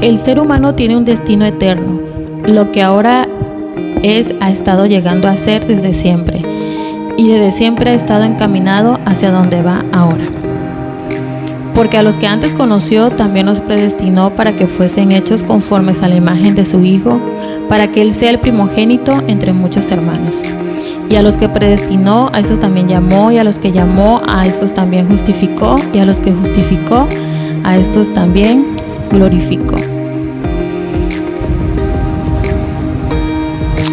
El ser humano tiene un destino eterno. Lo que ahora es ha estado llegando a ser desde siempre. Y desde siempre ha estado encaminado hacia donde va ahora. Porque a los que antes conoció también los predestinó para que fuesen hechos conformes a la imagen de su Hijo, para que Él sea el primogénito entre muchos hermanos. Y a los que predestinó, a esos también llamó, y a los que llamó, a esos también justificó, y a los que justificó, a estos también glorificó.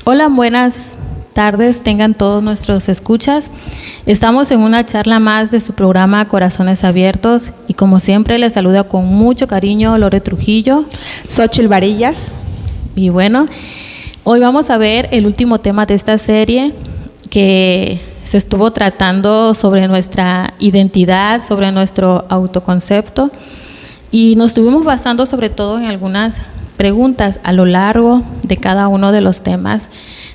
Hola, buenas tardes tengan todos nuestros escuchas. Estamos en una charla más de su programa Corazones Abiertos y como siempre les saluda con mucho cariño Lore Trujillo, Xochitl Varillas. Y bueno, hoy vamos a ver el último tema de esta serie que se estuvo tratando sobre nuestra identidad, sobre nuestro autoconcepto y nos estuvimos basando sobre todo en algunas preguntas a lo largo de cada uno de los temas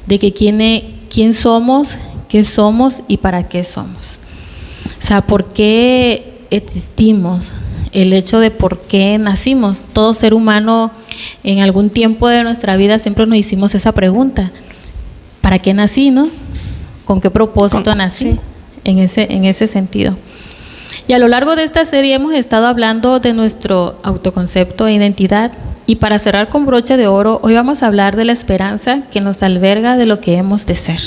de que quién somos, qué somos y para qué somos. O sea, ¿por qué existimos? El hecho de por qué nacimos. Todo ser humano en algún tiempo de nuestra vida siempre nos hicimos esa pregunta. ¿Para qué nací, no? ¿Con qué propósito nací? Sí. En ese sentido. Y a lo largo de esta serie hemos estado hablando de nuestro autoconcepto e identidad. Y para cerrar con broche de oro, hoy vamos a hablar de la esperanza que nos alberga de lo que hemos de ser.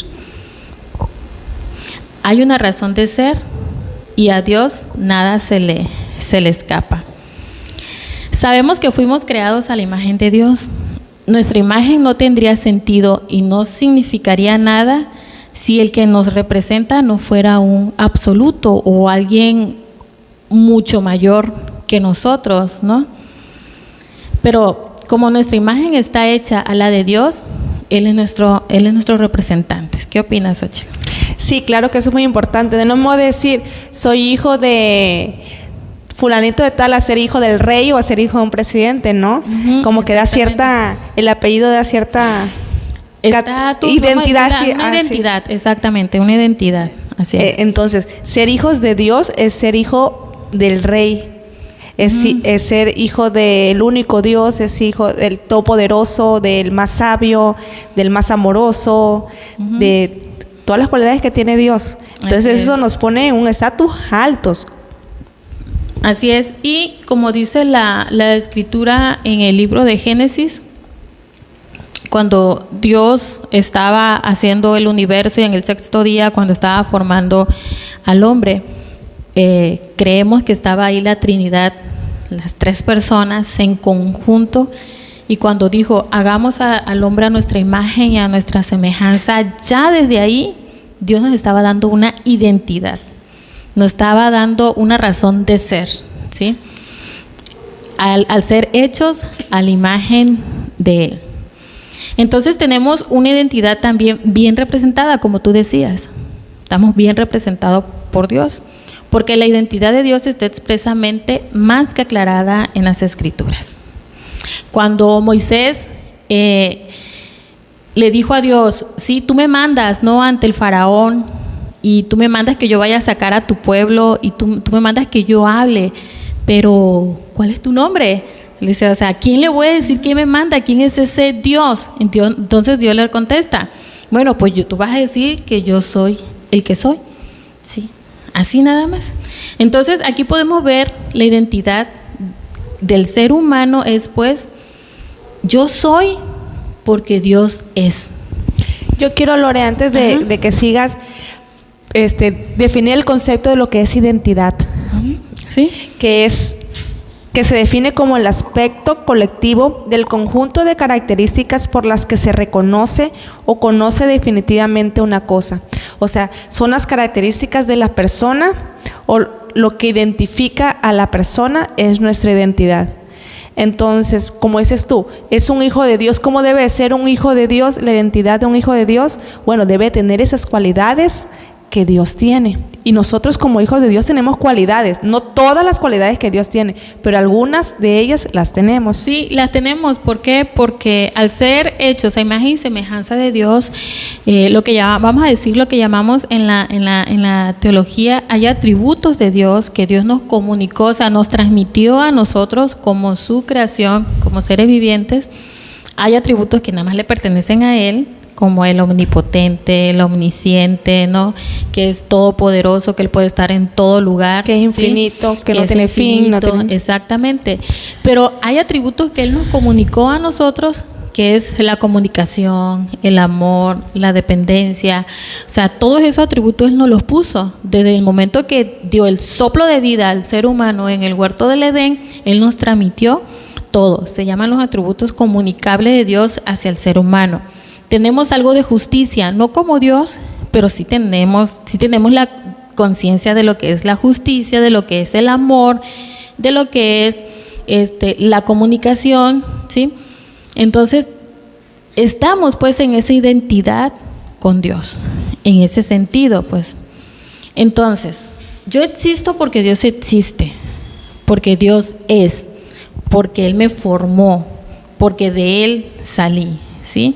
Hay una razón de ser y a Dios nada se le escapa. Sabemos que fuimos creados a la imagen de Dios. Nuestra imagen no tendría sentido y no significaría nada si el que nos representa no fuera un absoluto o alguien mucho mayor que nosotros, ¿no? Pero como nuestra imagen está hecha a la de Dios, Él es nuestro representante. ¿Qué opinas, Xochitl? Sí, claro que eso es muy importante. De no modo de decir, soy hijo de fulanito de tal a ser hijo del rey o a ser hijo de un presidente, ¿no? Como que da cierta, el apellido da cierta identidad. Una identidad, sí. Exactamente, una identidad. Así es. Entonces, ser hijos de Dios es ser hijo del rey. Es ser hijo del único Dios, es hijo del Todopoderoso, del más sabio, del más amoroso, de todas las cualidades que tiene Dios. Entonces eso nos pone en un estatus altos. Así es. Y como dice la Escritura en el libro de Génesis, cuando Dios estaba haciendo el universo y en el sexto día, cuando estaba formando al hombre, creemos que estaba ahí la Trinidad, las tres personas en conjunto, y cuando dijo hagamos al hombre a nuestra imagen y a nuestra semejanza, ya desde ahí Dios nos estaba dando una identidad, nos estaba dando una razón de ser, ¿sí? Al ser hechos a la imagen de Él. Entonces tenemos una identidad también bien representada, como tú decías, estamos bien representados por Dios. Porque la identidad de Dios está expresamente más que aclarada en las Escrituras. Cuando Moisés le dijo a Dios, sí, tú me mandas, ¿no?, ante el faraón, y tú me mandas que yo vaya a sacar a tu pueblo, y tú me mandas que yo hable, pero ¿cuál es tu nombre? Le dice, o sea, ¿a quién le voy a decir quién me manda? ¿Quién es ese Dios? Entonces Dios le contesta, bueno, pues tú vas a decir que yo soy el que soy, ¿sí? Así nada más. Entonces aquí podemos ver la identidad del ser humano es pues, yo soy porque Dios es. Yo quiero, Lore, antes de que sigas, definir el concepto de lo que es identidad. ¿Sí? Que se define como el aspecto colectivo del conjunto de características por las que se reconoce o conoce definitivamente una cosa. O sea, son las características de la persona o lo que identifica a la persona es nuestra identidad. Entonces, como dices tú, es un hijo de Dios. ¿Cómo debe ser un hijo de Dios? La identidad de un hijo de Dios, bueno, debe tener esas cualidades que Dios tiene Y nosotros como hijos de Dios tenemos cualidades, no todas las cualidades que Dios tiene, pero algunas de ellas las tenemos. Sí, las tenemos. ¿Por qué? Porque al ser hechos a imagen y semejanza de Dios, vamos a decir lo que llamamos en la teología, hay atributos de Dios que Dios nos comunicó, o sea, nos transmitió a nosotros como su creación, como seres vivientes. Hay atributos que nada más le pertenecen a Él, como el omnipotente, el omnisciente, ¿no? Que es todopoderoso, que Él puede estar en todo lugar. Que es infinito, ¿sí? que no tiene fin. No tiene... Exactamente. Pero hay atributos que Él nos comunicó a nosotros, que es la comunicación, el amor, la dependencia. O sea, todos esos atributos Él nos los puso. Desde el momento que dio el soplo de vida al ser humano en el huerto del Edén, Él nos transmitió todo. Se llaman los atributos comunicables de Dios hacia el ser humano. Tenemos algo de justicia, no como Dios, pero sí tenemos la conciencia de lo que es la justicia, de lo que es el amor, de lo que es la comunicación, ¿sí? Entonces, estamos pues en esa identidad con Dios, en ese sentido, pues. Entonces, yo existo porque Dios existe, porque Dios es, porque Él me formó, porque de Él salí, ¿sí?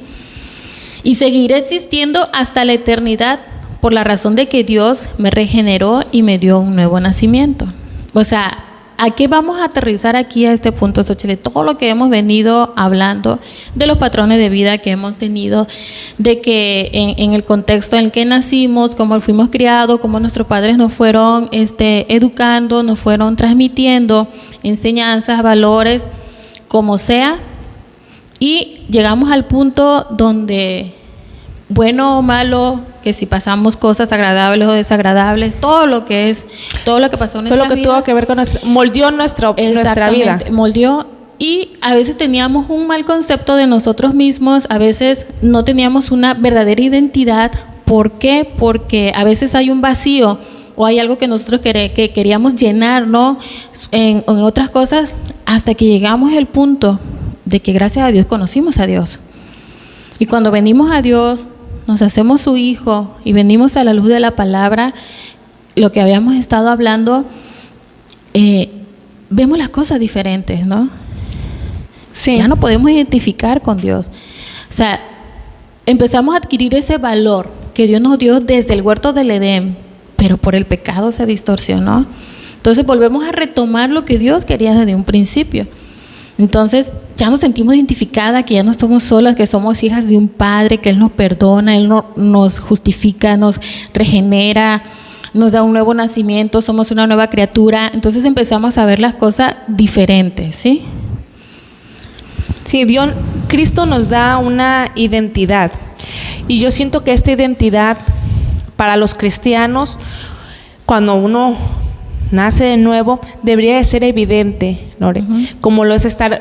Y seguiré existiendo hasta la eternidad por la razón de que Dios me regeneró y me dio un nuevo nacimiento. O sea, ¿a qué vamos a aterrizar aquí a este punto, Xochitl? Todo lo que hemos venido hablando de los patrones de vida que hemos tenido, de que en el contexto en el que nacimos, cómo fuimos criados, cómo nuestros padres nos fueron educando, nos fueron transmitiendo enseñanzas, valores, como sea. Y llegamos al punto donde, bueno o malo, que si pasamos cosas agradables o desagradables, todo lo que pasó en nuestra vida. Todo lo que tuvo que ver con moldeó nuestra vida. Moldeó, y a veces teníamos un mal concepto de nosotros mismos, a veces no teníamos una verdadera identidad. ¿Por qué? Porque a veces hay un vacío o hay algo que nosotros que queríamos llenar, ¿no? En otras cosas, hasta que llegamos al punto de que gracias a Dios conocimos a Dios. Y cuando venimos a Dios, nos hacemos su hijo y venimos a la luz de la palabra, lo que habíamos estado hablando, vemos las cosas diferentes, ¿no? Sí. Ya no podemos identificar con Dios. O sea, empezamos a adquirir ese valor que Dios nos dio desde el huerto del Edén, pero por el pecado se distorsionó. Entonces volvemos a retomar lo que Dios quería desde un principio. Entonces ya nos sentimos identificadas, que ya no estamos solas, que somos hijas de un Padre, que Él nos perdona, Él nos justifica, nos regenera, nos da un nuevo nacimiento, somos una nueva criatura. Entonces empezamos a ver las cosas diferentes, ¿sí? Sí, Cristo nos da una identidad. Y yo siento que esta identidad para los cristianos, cuando uno nace de nuevo, debería de ser evidente, Lore, como lo es estar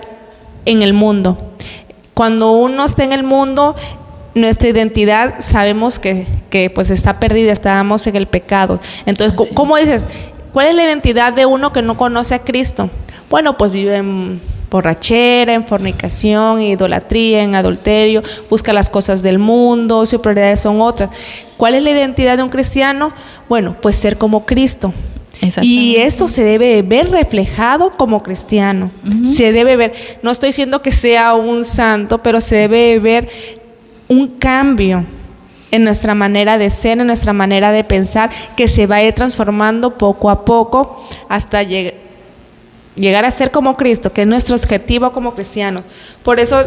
en el mundo. Cuando uno está en el mundo, nuestra identidad sabemos que pues está perdida, estábamos en el pecado. Entonces, ¿cómo dices? ¿Cuál es la identidad de uno que no conoce a Cristo? Bueno, pues vive en borrachera, en fornicación, en idolatría, en adulterio, busca las cosas del mundo, sus prioridades son otras. ¿Cuál es la identidad de un cristiano? Bueno, pues ser como Cristo. Y eso se debe ver reflejado como cristiano. Se debe ver, no estoy diciendo que sea un santo, pero se debe ver un cambio en nuestra manera de ser, en nuestra manera de pensar, que se va a ir transformando poco a poco hasta llegar a ser como Cristo, que es nuestro objetivo como cristianos. Por eso,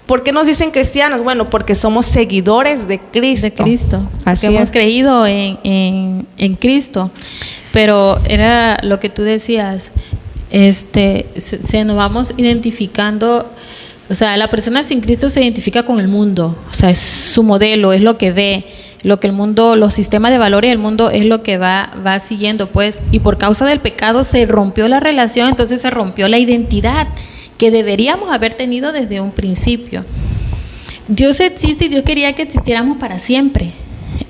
¿por qué nos dicen cristianos? Bueno, porque somos seguidores de Cristo. De Cristo, así porque hemos creído en Cristo. Pero era lo que tú decías, se nos vamos identificando, o sea, la persona sin Cristo se identifica con el mundo, o sea, es su modelo, es lo que ve, lo que el mundo, los sistemas de valores del mundo es lo que va siguiendo, pues, y por causa del pecado se rompió la relación, entonces se rompió la identidad que deberíamos haber tenido desde un principio. Dios existe y Dios quería que existiéramos para siempre.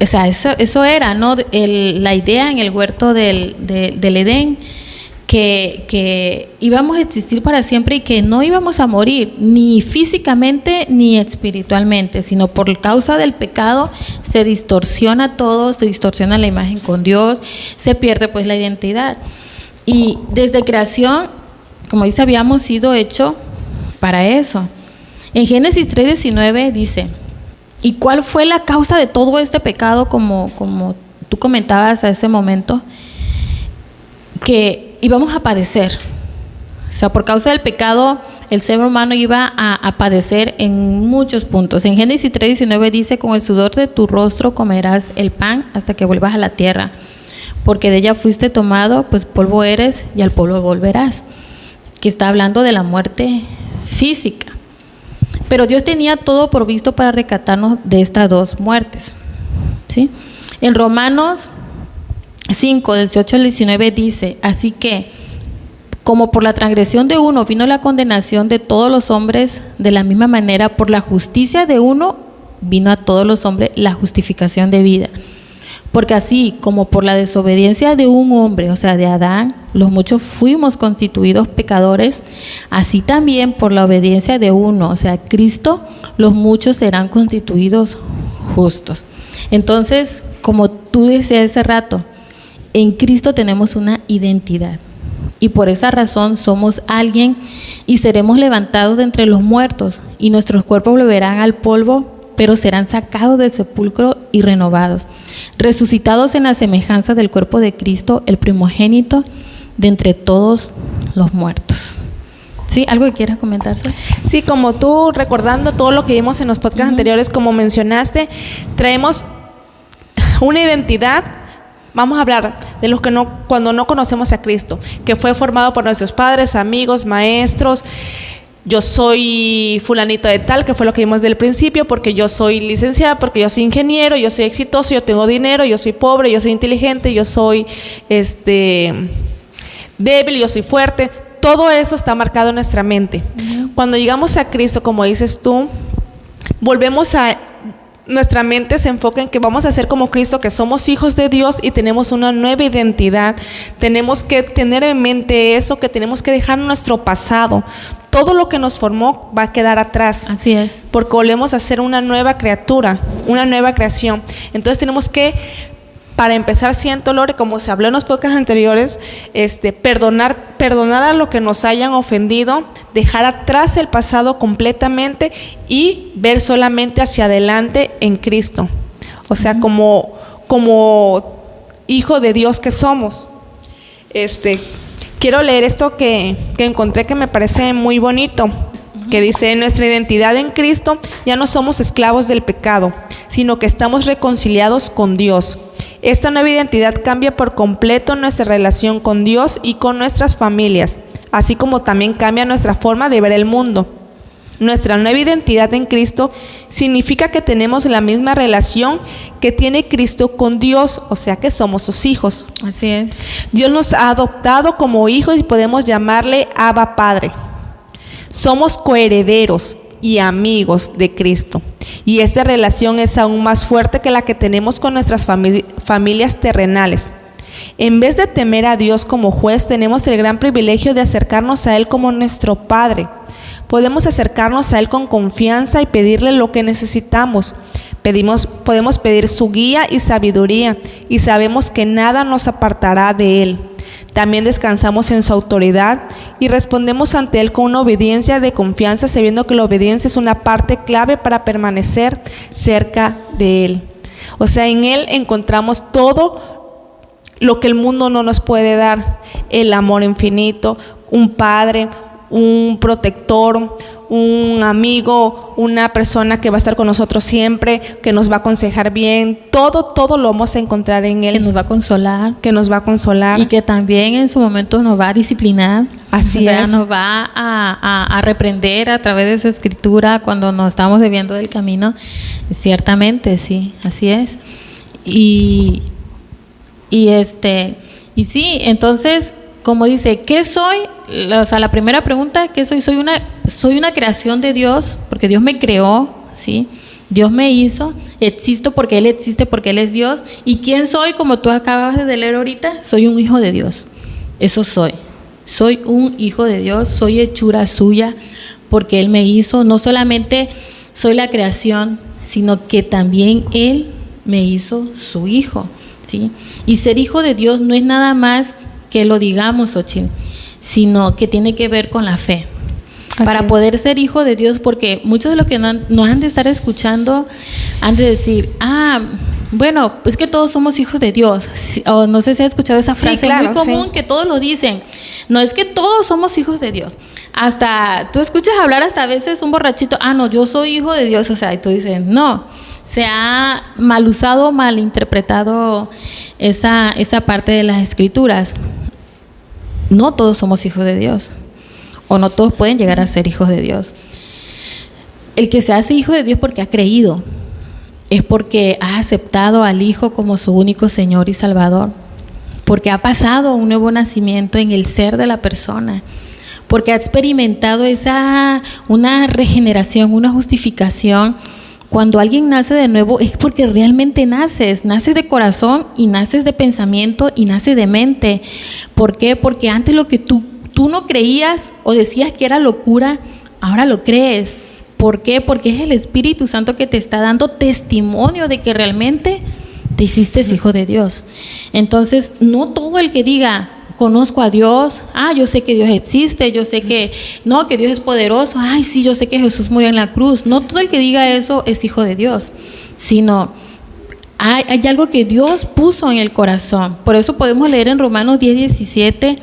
O sea, eso era, ¿no? La idea en el huerto del Edén, que íbamos a existir para siempre y que no íbamos a morir, ni físicamente ni espiritualmente, sino por causa del pecado se distorsiona todo, se distorsiona la imagen con Dios, se pierde pues la identidad. Y desde creación, como dice, habíamos sido hechos para eso. En Génesis 3:19 dice: ¿y cuál fue la causa de todo este pecado? Como tú comentabas a ese momento, que íbamos a padecer. O sea, por causa del pecado, el ser humano iba a padecer en muchos puntos. En Génesis 3:19 dice: con el sudor de tu rostro comerás el pan hasta que vuelvas a la tierra, porque de ella fuiste tomado, pues polvo eres y al polvo volverás. Que está hablando de la muerte física. Pero Dios tenía todo provisto para rescatarnos de estas dos muertes, ¿sí? En Romanos 5:18-19 dice: así que, como por la transgresión de uno vino la condenación de todos los hombres, de la misma manera por la justicia de uno vino a todos los hombres la justificación de vida. Porque así como por la desobediencia de un hombre, o sea, de Adán, los muchos fuimos constituidos pecadores, así también por la obediencia de uno, o sea, Cristo, los muchos serán constituidos justos. Entonces, como tú decías hace rato, en Cristo tenemos una identidad. Y por esa razón somos alguien y seremos levantados de entre los muertos, y nuestros cuerpos volverán al polvo, pero serán sacados del sepulcro y renovados, resucitados en la semejanza del cuerpo de Cristo, el primogénito de entre todos los muertos. ¿Sí? ¿Algo que quieras comentarse? Sí, como tú, recordando todo lo que vimos en los podcasts anteriores, como mencionaste, traemos una identidad. Vamos a hablar de los que cuando no conocemos a Cristo, que fue formado por nuestros padres, amigos, maestros. Yo soy fulanito de tal, que fue lo que vimos desde el principio, porque yo soy licenciada, porque yo soy ingeniero, yo soy exitoso, yo tengo dinero, yo soy pobre, yo soy inteligente, yo soy débil, yo soy fuerte. Todo eso está marcado en nuestra mente. Cuando llegamos a Cristo, como dices tú, nuestra mente se enfoca en que vamos a ser como Cristo, que somos hijos de Dios y tenemos una nueva identidad. Tenemos que tener en mente eso, que tenemos que dejar nuestro pasado. Todo lo que nos formó va a quedar atrás. Así es. Porque volvemos a ser una nueva criatura, una nueva creación. Entonces tenemos que, para empezar, siento, Lore, como se habló en los podcasts anteriores, perdonar a lo que nos hayan ofendido, dejar atrás el pasado completamente y ver solamente hacia adelante en Cristo. O sea, como hijo de Dios que somos. Quiero leer esto que encontré, que me parece muy bonito, que dice: nuestra identidad en Cristo, ya no somos esclavos del pecado, sino que estamos reconciliados con Dios. Esta nueva identidad cambia por completo nuestra relación con Dios y con nuestras familias, así como también cambia nuestra forma de ver el mundo. Nuestra nueva identidad en Cristo significa que tenemos la misma relación que tiene Cristo con Dios, o sea que somos sus hijos. Así es. Dios nos ha adoptado como hijos y podemos llamarle Abba Padre. Somos coherederos y amigos de Cristo. Y esta relación es aún más fuerte que la que tenemos con nuestras familias terrenales. En vez de temer a Dios como juez, tenemos el gran privilegio de acercarnos a Él como nuestro Padre. Podemos acercarnos a Él con confianza y pedirle lo que necesitamos. Podemos pedir su guía y sabiduría, y sabemos que nada nos apartará de Él. También descansamos en su autoridad y respondemos ante Él con una obediencia de confianza, sabiendo que la obediencia es una parte clave para permanecer cerca de Él. O sea, en Él encontramos todo lo que el mundo no nos puede dar: el amor infinito, un Padre, un protector, un amigo, una persona que va a estar con nosotros siempre, que nos va a aconsejar bien. Todo lo vamos a encontrar en Él. Que nos va a consolar. Que nos va a consolar. Y que también en su momento nos va a disciplinar. Así es. Nos va a reprender a través de su escritura cuando nos estamos desviando del camino. Ciertamente, sí, así es. Y sí, entonces, como dice, ¿qué soy? O sea, la primera pregunta, ¿qué soy? Soy una creación de Dios, porque Dios me creó, ¿sí? Dios me hizo, existo porque Él existe, porque Él es Dios. ¿Y quién soy? Como tú acabas de leer ahorita, soy un hijo de Dios. Eso soy. soy un hijo de Dios, soy hechura suya, porque Él me hizo. No solamente soy la creación, sino que también Él me hizo su hijo, ¿sí? Y ser hijo de Dios no es nada más que lo digamos, Xochitl, sino que tiene que ver con la fe. Para poder ser hijo de Dios, porque muchos de los que nos han de estar escuchando han de decir, bueno, es que todos somos hijos de Dios. O no sé si has escuchado esa frase, claro, muy común, que todos lo dicen. No, es que todos somos hijos de Dios. Hasta tú escuchas hablar hasta a veces un borrachito, no, yo soy hijo de Dios. O sea, y tú dices, no, se ha mal usado, mal interpretado esa parte de las escrituras. No todos somos hijos de Dios, o no todos pueden llegar a ser hijos de Dios. El que se hace hijo de Dios porque ha creído, es porque ha aceptado al Hijo como su único Señor y Salvador, porque ha pasado un nuevo nacimiento en el ser de la persona, porque ha experimentado una regeneración, una justificación. Cuando alguien nace de nuevo es porque realmente naces de corazón y naces de pensamiento y naces de mente. ¿Por qué? Porque antes lo que tú no creías o decías que era locura, ahora lo crees. ¿Por qué? Porque es el Espíritu Santo que te está dando testimonio de que realmente te hiciste hijo de Dios. Entonces, no todo el que diga, conozco a Dios, yo sé que Dios existe, yo sé que Dios es poderoso, sí, yo sé que Jesús murió en la cruz. No todo el que diga eso es hijo de Dios, sino hay algo que Dios puso en el corazón. Por eso podemos leer en Romanos 10:17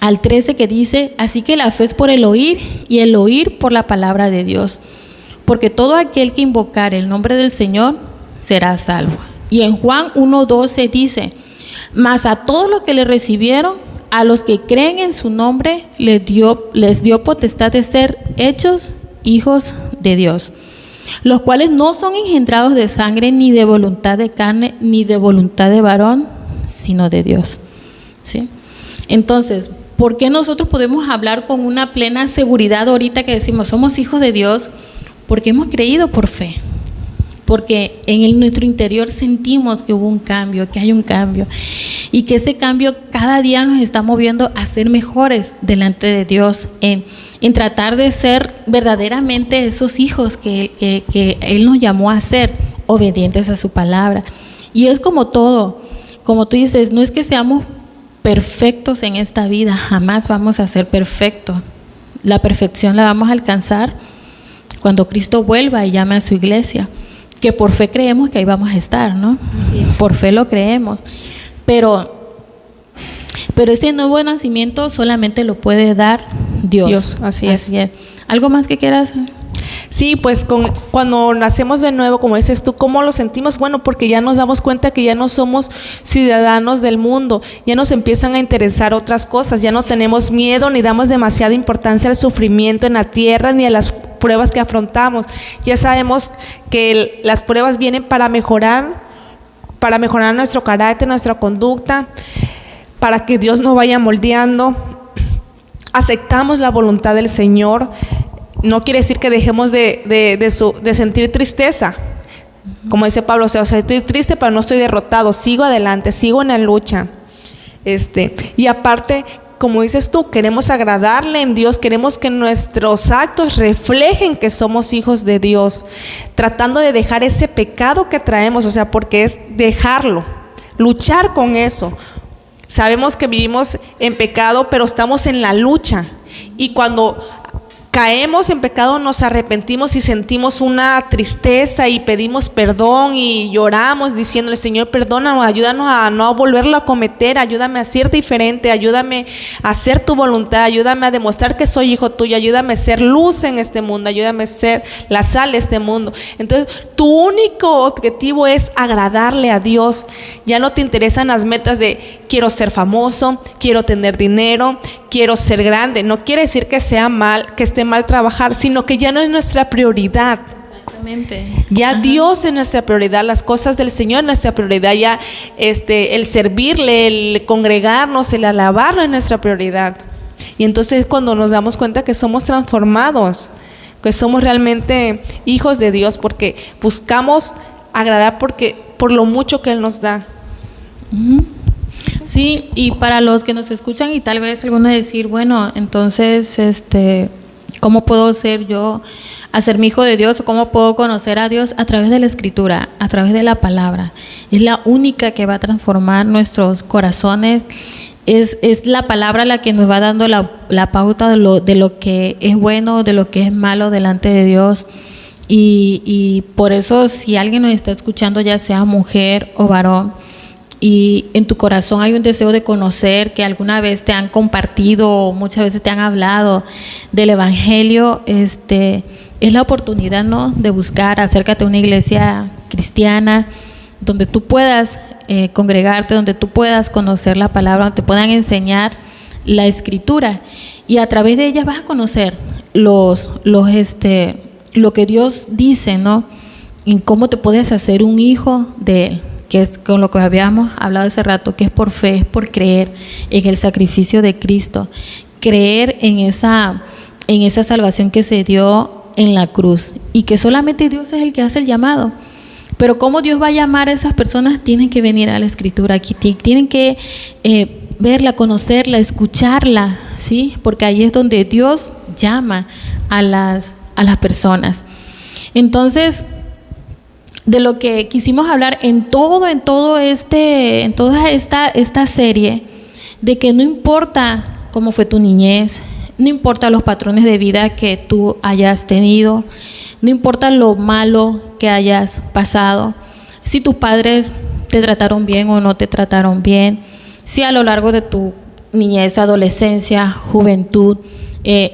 al 13 que dice, así que la fe es por el oír y el oír por la palabra de Dios, porque todo aquel que invocare el nombre del Señor será salvo. Y en Juan 1:12 dice, mas a todos los que le recibieron, a los que creen en su nombre, les dio potestad de ser hechos hijos de Dios, los cuales no son engendrados de sangre, ni de voluntad de carne, ni de voluntad de varón, sino de Dios. ¿Sí? Entonces, ¿por qué nosotros podemos hablar con una plena seguridad ahorita que decimos somos hijos de Dios? Porque hemos creído por fe. Porque en nuestro interior sentimos que hubo un cambio, que hay un cambio. Y que ese cambio cada día nos está moviendo a ser mejores delante de Dios. En tratar de ser verdaderamente esos hijos que Él nos llamó a ser, obedientes a su palabra. Y es como todo. Como tú dices, no es que seamos perfectos en esta vida, jamás vamos a ser perfectos. La perfección la vamos a alcanzar cuando Cristo vuelva y llame a su iglesia, que por fe creemos que ahí vamos a estar, ¿no? Por fe lo creemos, pero ese nuevo nacimiento solamente lo puede dar Dios. Así es. ¿Algo más que quieras? Sí, pues cuando nacemos de nuevo, como dices tú, ¿cómo lo sentimos? Bueno, porque ya nos damos cuenta que ya no somos ciudadanos del mundo, ya nos empiezan a interesar otras cosas, ya no tenemos miedo ni damos demasiada importancia al sufrimiento en la tierra ni a las pruebas que afrontamos. Ya sabemos que las pruebas vienen para mejorar nuestro carácter, nuestra conducta, para que Dios nos vaya moldeando. Aceptamos la voluntad del Señor. No quiere decir que dejemos de sentir tristeza. Como dice Pablo, o sea, estoy triste, pero no estoy derrotado. Sigo adelante, sigo en la lucha. Y aparte, como dices tú, queremos agradarle en Dios, queremos que nuestros actos reflejen que somos hijos de Dios, tratando de dejar ese pecado que traemos, o sea, porque es dejarlo, luchar con eso. Sabemos que vivimos en pecado, pero estamos en la lucha. Y cuando caemos en pecado, nos arrepentimos y sentimos una tristeza y pedimos perdón y lloramos diciéndole, Señor, perdónanos, ayúdanos a no volverlo a cometer, ayúdame a ser diferente, ayúdame a hacer tu voluntad, ayúdame a demostrar que soy hijo tuyo, ayúdame a ser luz en este mundo, ayúdame a ser la sal de este mundo. Entonces, tu único objetivo es agradarle a Dios. Ya no te interesan las metas de quiero ser famoso, quiero tener dinero, quiero ser grande. No quiere decir que esté mal trabajar, sino que ya no es nuestra prioridad. Exactamente. Ya Dios es nuestra prioridad, las cosas del Señor es nuestra prioridad, ya el servirle, el congregarnos, el alabarlo es nuestra prioridad. Y entonces cuando nos damos cuenta que somos transformados, que somos realmente hijos de Dios, porque buscamos agradar por lo mucho que Él nos da. Sí, y para los que nos escuchan y tal vez algunos decir, bueno, entonces, ¿cómo puedo ser yo, hacer mi hijo de Dios? ¿O cómo puedo conocer a Dios? A través de la Escritura, a través de la palabra. Es la única que va a transformar nuestros corazones. Es la palabra la que nos va dando la pauta de lo que es bueno, de lo que es malo delante de Dios. Y por eso, si alguien nos está escuchando, ya sea mujer o varón, y en tu corazón hay un deseo de conocer, que alguna vez te han compartido o muchas veces te han hablado del Evangelio, es la oportunidad, ¿no?, de buscar. Acércate a una iglesia cristiana donde tú puedas congregarte, donde tú puedas conocer la palabra, donde te puedan enseñar la Escritura, y a través de ella vas a conocer lo que Dios dice, ¿no?, en cómo te puedes hacer un hijo de Él, que es con lo que habíamos hablado hace rato, que es por fe, es por creer en el sacrificio de Cristo, creer en esa salvación que se dio en la cruz, y que solamente Dios es el que hace el llamado. Pero cómo Dios va a llamar a esas personas, tienen que venir a la Escritura, aquí tienen que verla, conocerla, escucharla, ¿sí? Porque ahí es donde Dios llama a las personas. Entonces, de lo que quisimos hablar en toda esta serie, de que no importa cómo fue tu niñez, no importa los patrones de vida que tú hayas tenido, no importa lo malo que hayas pasado, si tus padres te trataron bien o no te trataron bien, si a lo largo de tu niñez, adolescencia, juventud,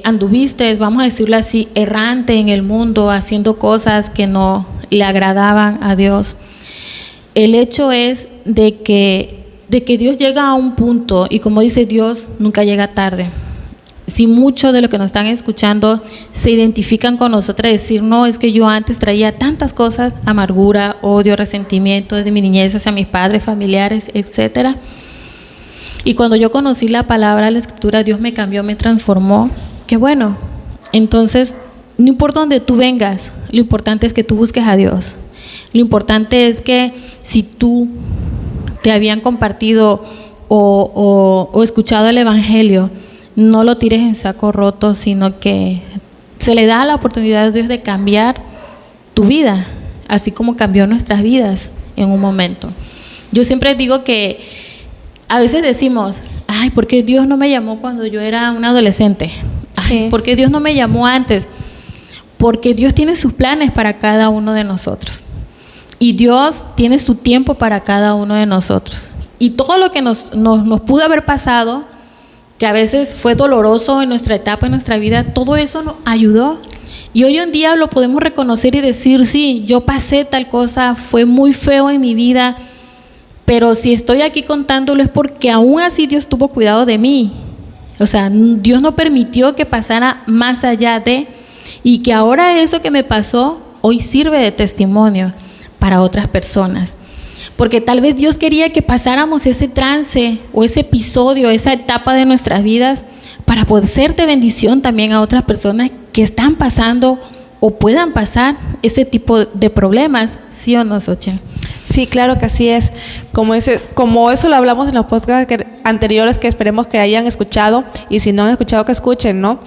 anduviste, vamos a decirlo así, errante en el mundo, haciendo cosas que no le agradaban a Dios. El hecho es de que Dios llega a un punto, y como dice Dios, nunca llega tarde. Si muchos de los que nos están escuchando se identifican con nosotros, decir, no, es que yo antes traía tantas cosas, amargura, odio, resentimiento desde mi niñez hacia mis padres, familiares, etcétera. Y cuando yo conocí la palabra, la Escritura, Dios me cambió, me transformó. Qué bueno. Entonces, no importa dónde tú vengas, lo importante es que tú busques a Dios. Lo importante es que si tú te habían compartido o escuchado el Evangelio, no lo tires en saco roto, sino que se le da la oportunidad a Dios de cambiar tu vida, así como cambió nuestras vidas en un momento. Yo siempre digo que a veces decimos, ay, ¿por qué Dios no me llamó cuando yo era una adolescente? Ay, sí. ¿Por qué Dios no me llamó antes? Porque Dios tiene sus planes para cada uno de nosotros. Y Dios tiene su tiempo para cada uno de nosotros. Y todo lo que nos pudo haber pasado, que a veces fue doloroso en nuestra etapa, en nuestra vida, todo eso nos ayudó. Y hoy en día lo podemos reconocer y decir, sí, yo pasé tal cosa, fue muy feo en mi vida, pero si estoy aquí contándolo es porque aún así Dios tuvo cuidado de mí. O sea, Dios no permitió que pasara más allá de, y que ahora eso que me pasó hoy sirve de testimonio para otras personas. Porque tal vez Dios quería que pasáramos ese trance o ese episodio, esa etapa de nuestras vidas, para poder ser de bendición también a otras personas que están pasando o puedan pasar ese tipo de problemas, ¿sí o no, Xochitl? Sí, claro que así es. Como eso lo hablamos en los podcasts anteriores, que esperemos que hayan escuchado, y si no han escuchado, que escuchen, ¿no?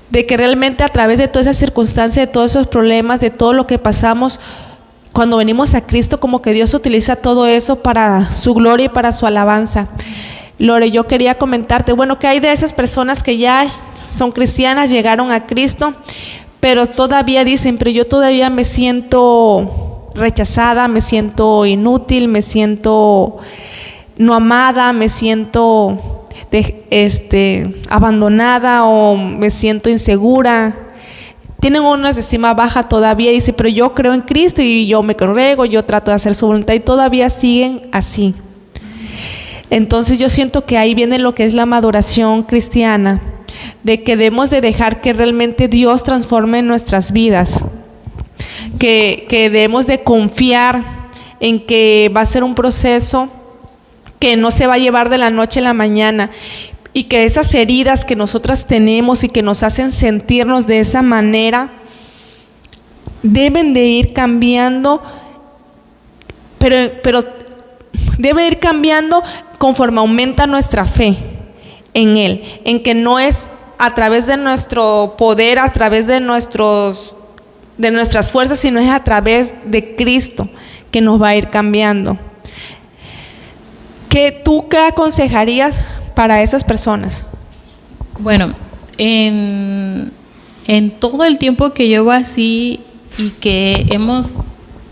De que realmente a través de todas esas circunstancias, de todos esos problemas, de todo lo que pasamos, cuando venimos a Cristo, como que Dios utiliza todo eso para su gloria y para su alabanza. Lore, yo quería comentarte, bueno, que hay de esas personas que ya son cristianas, llegaron a Cristo, pero todavía dicen, pero yo todavía me siento rechazada, me siento inútil, me siento no amada, me siento abandonada, o me siento insegura. Tienen una autoestima baja todavía, dice, pero yo creo en Cristo y yo me congrego, yo trato de hacer su voluntad, y todavía siguen así. Entonces yo siento que ahí viene lo que es la maduración cristiana, de que debemos de dejar que realmente Dios transforme nuestras vidas, que debemos de confiar en que va a ser un proceso que no se va a llevar de la noche a la mañana, y que esas heridas que nosotras tenemos y que nos hacen sentirnos de esa manera deben de ir cambiando, pero debe ir cambiando conforme aumenta nuestra fe en Él, en que no es a través de nuestro poder, a través de nuestras fuerzas, sino es a través de Cristo que nos va a ir cambiando. ¿Tú qué aconsejarías para esas personas? Bueno, en todo el tiempo que llevo así y que hemos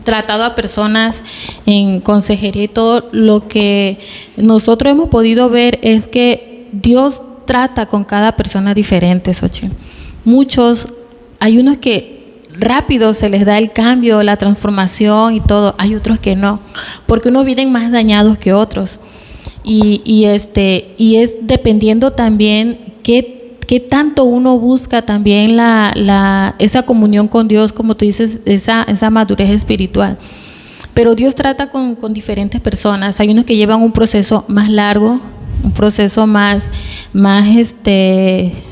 tratado a personas en consejería y todo, lo que nosotros hemos podido ver es que Dios trata con cada persona diferente, Xochitl. Hay unos que rápido se les da el cambio, la transformación y todo, hay otros que no, porque unos vienen más dañados que otros. Y es dependiendo también qué tanto uno busca también esa comunión con Dios, como tú dices, esa madurez espiritual. Pero Dios trata con diferentes personas. Hay unos que llevan un proceso más largo, un proceso más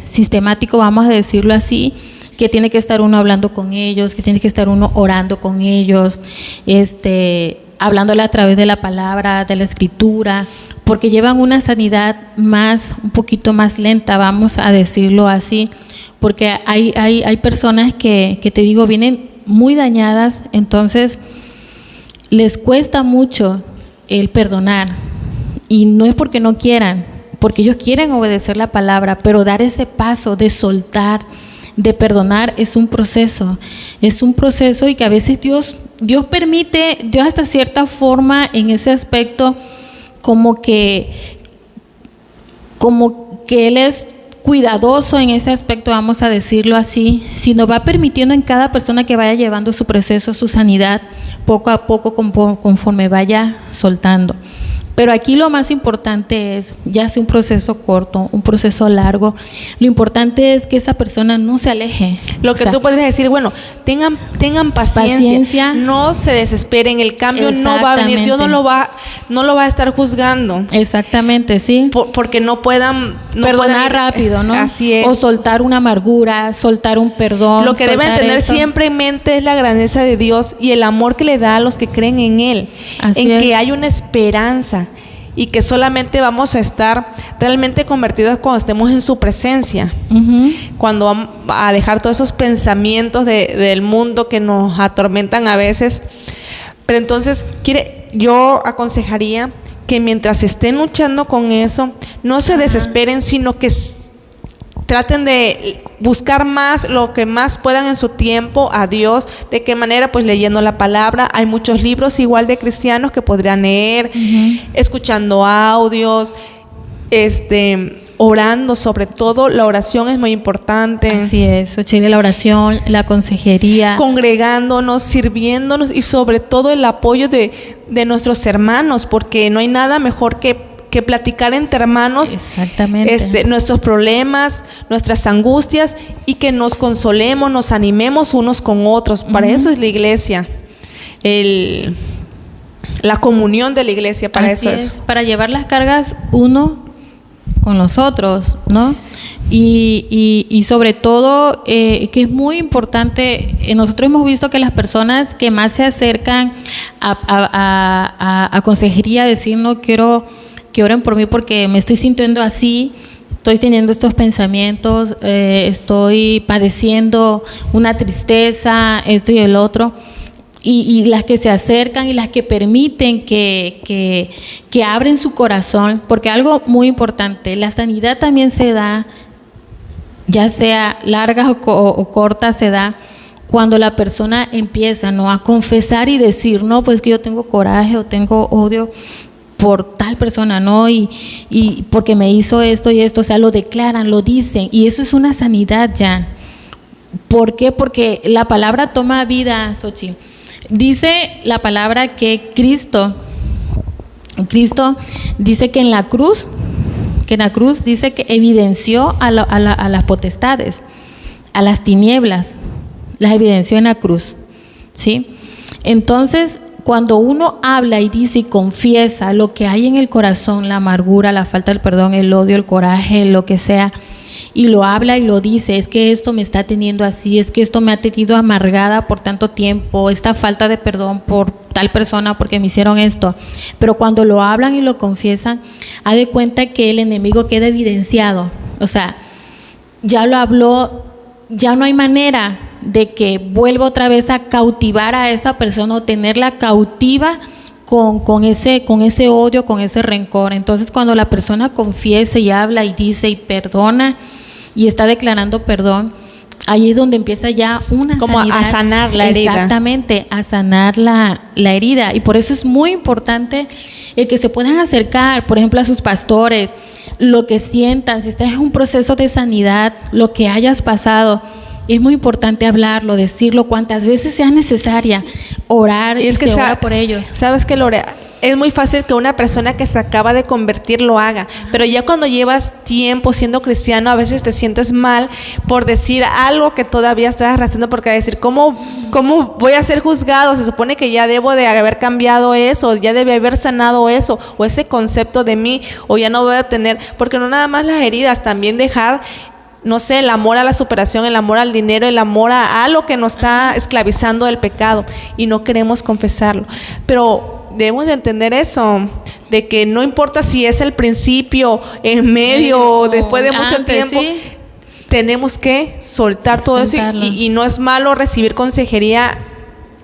sistemático, vamos a decirlo así, que tiene que estar uno hablando con ellos, que tiene que estar uno orando con ellos, hablándole a través de la palabra, de la escritura, porque llevan una sanidad un poquito más lenta, vamos a decirlo así, porque hay personas que te digo, vienen muy dañadas, entonces les cuesta mucho el perdonar, y no es porque no quieran, porque ellos quieren obedecer la palabra, pero dar ese paso de soltar, de perdonar es un proceso y que a veces Dios permite, Dios hasta cierta forma en ese aspecto, como que Él es cuidadoso en ese aspecto, vamos a decirlo así, sino va permitiendo en cada persona que vaya llevando su proceso, su sanidad, poco a poco conforme vaya soltando. Pero aquí lo más importante es, ya sea un proceso corto, un proceso largo, lo importante es que esa persona no se aleje. Lo que tú podrías decir, bueno, tengan paciencia, no se desesperen, el cambio no va a venir, Dios no lo va a estar juzgando. Exactamente, sí. Porque no puedan perdonar rápido, ¿no? Así es. O soltar una amargura, soltar un perdón. Lo que deben tener siempre en mente es la grandeza de Dios y el amor que le da a los que creen en Él. Así es. Que hay una esperanza y que solamente vamos a estar realmente convertidos cuando estemos en su presencia. Cuando vamos a dejar todos esos pensamientos del mundo que nos atormentan a veces. Pero entonces yo aconsejaría que mientras estén luchando con eso, no se desesperen, sino que traten de buscar más, lo que más puedan en su tiempo a Dios. ¿De qué manera? Pues leyendo la palabra. Hay muchos libros igual de cristianos que podrían leer, escuchando audios, orando, sobre todo la oración es muy importante. Así es, Xochitl, la oración, la consejería. Congregándonos, sirviéndonos y sobre todo el apoyo de nuestros hermanos, porque no hay nada mejor que platicar entre hermanos. Exactamente. Nuestros problemas, nuestras angustias, y que nos consolemos, nos animemos unos con otros. Para eso es la iglesia, la comunión de la iglesia, para Así eso es. Para llevar las cargas uno con los otros, ¿no? Y sobre todo, que es muy importante, nosotros hemos visto que las personas que más se acercan a consejería, decir, no quiero que oren por mí porque me estoy sintiendo así, estoy teniendo estos pensamientos, estoy padeciendo una tristeza, esto y el otro, y las que se acercan y las que permiten que abren su corazón, porque algo muy importante, la sanidad también se da, ya sea larga o corta, se da cuando la persona empieza, ¿no?, a confesar y decir, no, pues que yo tengo coraje o tengo odio por tal persona, ¿no? Y porque me hizo esto y esto, o sea, lo declaran, lo dicen, y eso es una sanidad ya. ¿Por qué? Porque la palabra toma vida, Xochitl. Dice la palabra que Cristo dice que en la cruz dice que evidenció a las potestades, a las tinieblas, las evidenció en la cruz, ¿sí? Entonces, cuando uno habla y dice y confiesa lo que hay en el corazón, la amargura, la falta del perdón, el odio, el coraje, lo que sea, y lo habla y lo dice, es que esto me está teniendo así, es que esto me ha tenido amargada por tanto tiempo, esta falta de perdón por tal persona porque me hicieron esto. Pero cuando lo hablan y lo confiesan, haz de cuenta que el enemigo queda evidenciado. O sea, ya lo habló, ya no hay manera de que vuelva otra vez a cautivar a esa persona o tenerla cautiva con ese odio, con ese rencor. Entonces, cuando la persona confiesa y habla y dice y perdona y está declarando perdón, ahí es donde empieza ya una como sanidad. a sanar la herida. Exactamente, a sanar la herida. Y por eso es muy importante el que se puedan acercar, por ejemplo, a sus pastores, lo que sientan, si estás en un proceso de sanidad, lo que hayas pasado. Es muy importante hablarlo, decirlo cuantas veces sea necesaria, orar y se ora por ellos. Sabes que Lore, es muy fácil que una persona que se acaba de convertir lo haga, pero ya cuando llevas tiempo siendo cristiano, a veces te sientes mal por decir algo que todavía estás arrastrando, porque decir, ¿cómo voy a ser juzgado? Se supone que ya debo de haber cambiado eso, ya debe haber sanado eso, o ese concepto de mí, o ya no voy a tener, porque no nada más las heridas, también dejar, no sé, el amor a la superación, el amor al dinero, el amor a lo que nos está esclavizando del pecado, y no queremos confesarlo. Pero debemos de entender eso, de que no importa si es el principio, en medio, o después de mucho tiempo, sí, tenemos que soltar todo eso, y no es malo recibir consejería,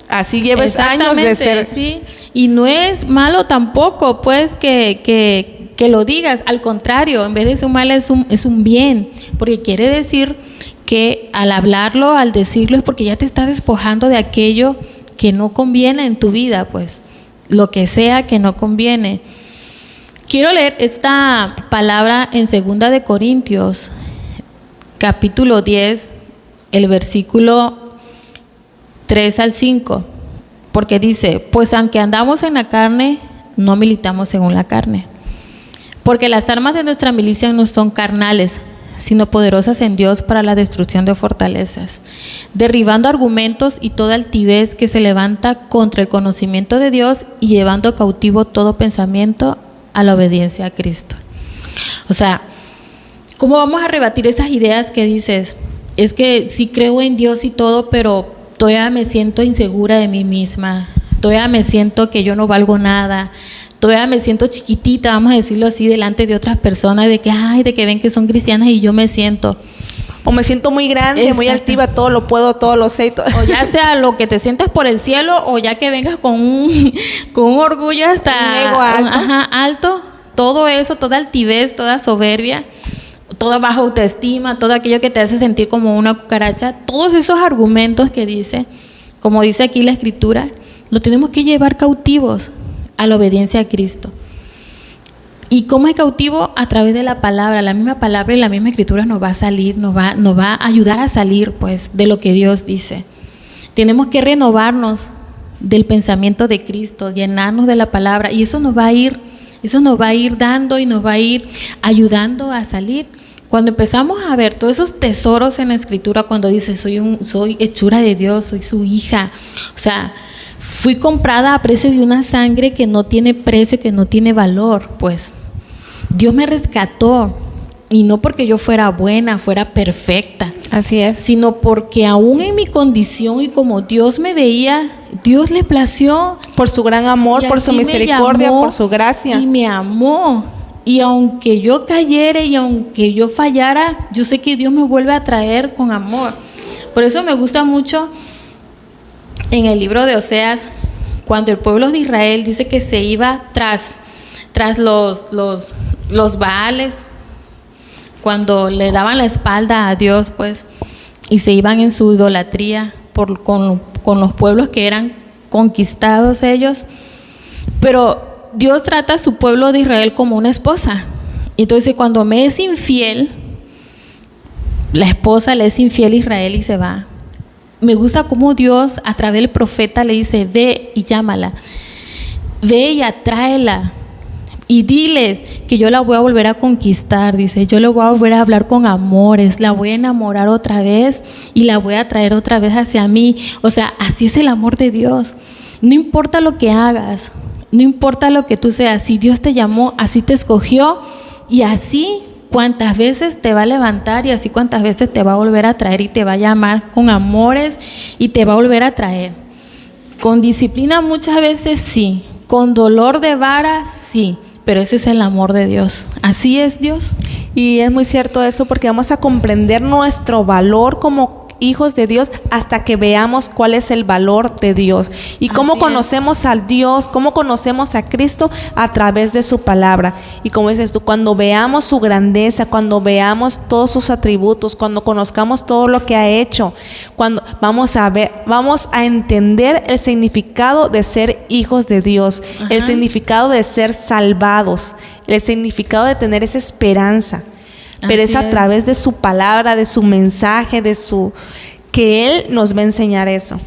así lleves años de ser. Sí, y no es malo tampoco, pues, que lo digas, al contrario, en vez de ser un mal es un bien, porque quiere decir que al hablarlo, al decirlo, es porque ya te estás despojando de aquello que no conviene en tu vida, pues, lo que sea que no conviene. Quiero leer esta palabra en 2 de Corintios, capítulo 10, el versículo 3 al 5, porque dice, pues aunque andamos en la carne, no militamos según la carne. Porque las armas de nuestra milicia no son carnales, sino poderosas en Dios para la destrucción de fortalezas, derribando argumentos y toda altivez que se levanta contra el conocimiento de Dios y llevando cautivo todo pensamiento a la obediencia a Cristo. O sea, ¿cómo vamos a rebatir esas ideas que dices? Es que sí creo en Dios y todo, pero todavía me siento insegura de mí misma, todavía me siento que yo no valgo nada, todavía me siento chiquitita, vamos a decirlo así, delante de otras personas, de que ven que son cristianas y yo me siento. O me siento muy grande, exacto, muy altiva, todo lo puedo, todo lo sé. O ya sea lo que te sientas por el cielo, o ya que vengas con un orgullo hasta un ego alto. Alto, todo eso, toda altivez, toda soberbia, toda baja autoestima, todo aquello que te hace sentir como una cucaracha, todos esos argumentos que dice, como dice aquí la Escritura, lo tenemos que llevar cautivos a la obediencia a Cristo. ¿Y cómo es cautivo? A través de la palabra. La misma palabra y la misma Escritura nos va a salir, nos va a ayudar a salir, pues, de lo que Dios dice. Tenemos que renovarnos del pensamiento de Cristo, llenarnos de la palabra, y eso nos va a ir dando y nos va a ir ayudando a salir. Cuando empezamos a ver todos esos tesoros en la Escritura, cuando dice soy hechura de Dios, soy su hija, o sea, fui comprada a precio de una sangre que no tiene precio, que no tiene valor, pues Dios me rescató, y no porque yo fuera buena, fuera perfecta, así es, sino porque aún en mi condición y como Dios me veía, Dios le plació por su gran amor, por su misericordia, por su gracia, y me amó. Y aunque yo cayere y aunque yo fallara, yo sé que Dios me vuelve a traer con amor. Por eso me gusta mucho en el libro de Oseas, cuando el pueblo de Israel dice que se iba tras los Baales, cuando le daban la espalda a Dios, pues, y se iban en su idolatría con los pueblos que eran conquistados ellos. Pero Dios trata a su pueblo de Israel como una esposa. Entonces, cuando me es infiel, la esposa le es infiel a Israel y se va. Me gusta cómo Dios a través del profeta le dice, ve y llámala, ve y atráela y diles que yo la voy a volver a conquistar, dice, yo le voy a volver a hablar con amores, la voy a enamorar otra vez y la voy a traer otra vez hacia mí. O sea, así es el amor de Dios. No importa lo que hagas, no importa lo que tú seas, si Dios te llamó, así te escogió, y así cuántas veces te va a levantar, y así cuántas veces te va a volver a traer y te va a llamar con amores y te va a volver a traer. Con disciplina muchas veces sí, con dolor de vara sí, pero ese es el amor de Dios. Así es Dios. Y es muy cierto eso, porque vamos a comprender nuestro valor como hijos de Dios hasta que veamos cuál es el valor de Dios. Y cómo conocemos a Dios, cómo conocemos a Cristo a través de su palabra. Y como dices tú, cuando veamos su grandeza, cuando veamos todos sus atributos, cuando conozcamos todo lo que ha hecho, cuando vamos a entender el significado de ser hijos de Dios, el significado de ser salvados, el significado de tener esa esperanza. Pero es a través de su palabra, de su mensaje, que Él nos va a enseñar eso.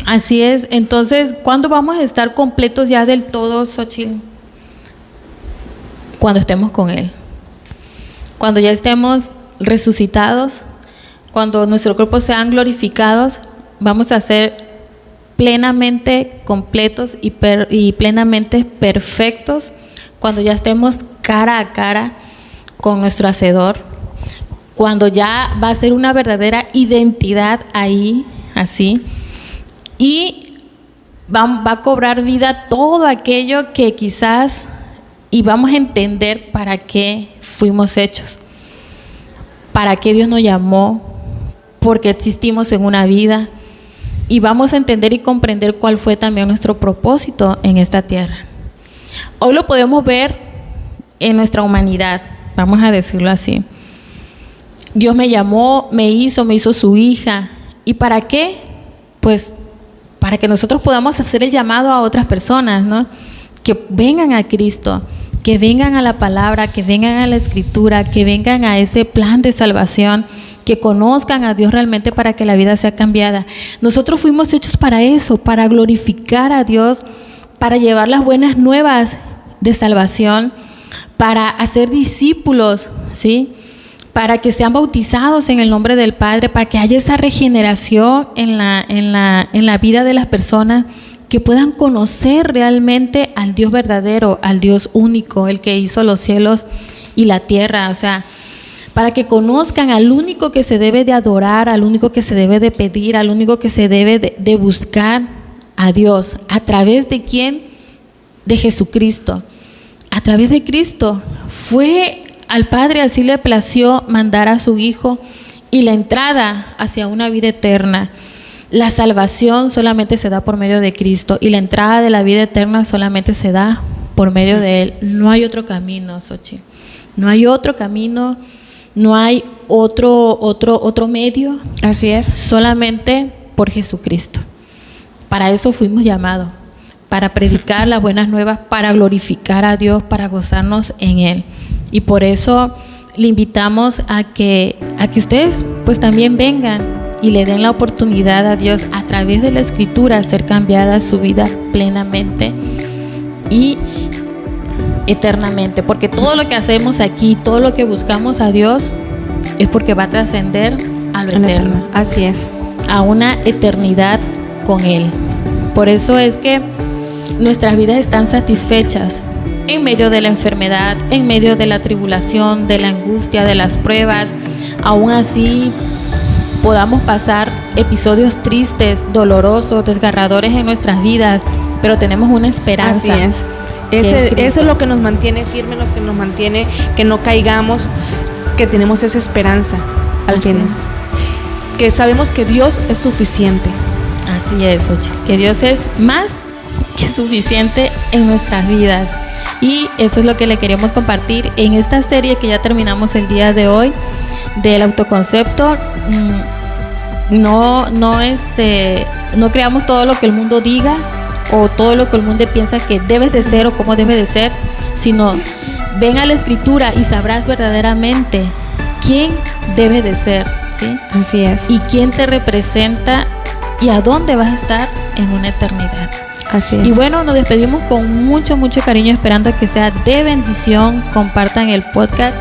Así es. Entonces, ¿cuándo vamos a estar completos ya del todo, Xochitl? Cuando estemos con Él. Cuando ya estemos resucitados, cuando nuestros cuerpos sean glorificados, vamos a ser plenamente completos y plenamente perfectos cuando ya estemos cara a cara con nuestro Hacedor, cuando ya va a ser una verdadera identidad ahí, así, y va a cobrar vida todo aquello que quizás, y vamos a entender para qué fuimos hechos, para qué Dios nos llamó, por qué existimos en una vida, y vamos a entender y comprender cuál fue también nuestro propósito en esta tierra. Hoy lo podemos ver en nuestra humanidad, vamos a decirlo así. Dios me llamó, me hizo su hija. ¿Y para qué? Pues para que nosotros podamos hacer el llamado a otras personas, ¿no? Que vengan a Cristo, que vengan a la palabra, que vengan a la Escritura, que vengan a ese plan de salvación, que conozcan a Dios realmente para que la vida sea cambiada. Nosotros fuimos hechos para eso, para glorificar a Dios, para llevar las buenas nuevas de salvación, para hacer discípulos, ¿sí? Para que sean bautizados en el nombre del Padre, para que haya esa regeneración en la vida de las personas, que puedan conocer realmente al Dios verdadero, al Dios único, el que hizo los cielos y la tierra, o sea, para que conozcan al único que se debe de adorar, al único que se debe de pedir, al único que se debe de buscar, a Dios. ¿A través de quién? De Jesucristo. A través de Cristo. Fue al Padre, así le plació mandar a su Hijo, y la entrada hacia una vida eterna. La salvación solamente se da por medio de Cristo, y la entrada de la vida eterna solamente se da por medio de Él. No hay otro camino, Xochitl. No hay otro camino, no hay otro medio. Así es. Solamente por Jesucristo. Para eso fuimos llamados, para predicar las buenas nuevas, para glorificar a Dios, para gozarnos en Él. Y por eso le invitamos a que ustedes pues también vengan y le den la oportunidad a Dios a través de la Escritura a ser cambiada su vida plenamente y eternamente. Porque todo lo que hacemos aquí, todo lo que buscamos a Dios es porque va a trascender a lo eterno. Así es. A una eternidad con Él. Por eso es que nuestras vidas están satisfechas en medio de la enfermedad, en medio de la tribulación, de la angustia, de las pruebas. Aún así podamos pasar episodios tristes, dolorosos, desgarradores en nuestras vidas, pero tenemos una esperanza. Así es. Eso es lo que nos mantiene firmes, lo que nos mantiene que no caigamos, que tenemos esa esperanza al final. Que sabemos que Dios es suficiente. Así es, Xochitl, que Dios es más que suficiente en nuestras vidas. Y eso es lo que le queremos compartir en esta serie que ya terminamos el día de hoy del autoconcepto. No creamos todo lo que el mundo diga o todo lo que el mundo piensa que debes de ser o cómo debe de ser, sino ven a la Escritura y sabrás verdaderamente quién debe de ser, ¿sí? Así es. Y quién te representa y a dónde vas a estar en una eternidad. Así es. Y bueno, nos despedimos con mucho cariño, esperando que sea de bendición. Compartan el podcast,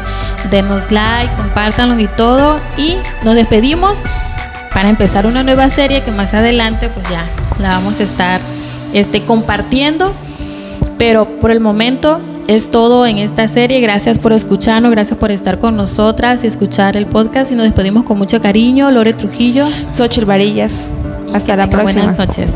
denos like, compártanlo y todo. Y nos despedimos para empezar una nueva serie que más adelante pues ya la vamos a estar compartiendo. Pero por el momento es todo en esta serie. Gracias por escucharnos, gracias por estar con nosotras y escuchar el podcast. Y nos despedimos con mucho cariño. Lore Trujillo, Xochitl Varillas. Hasta la próxima. Buenas noches.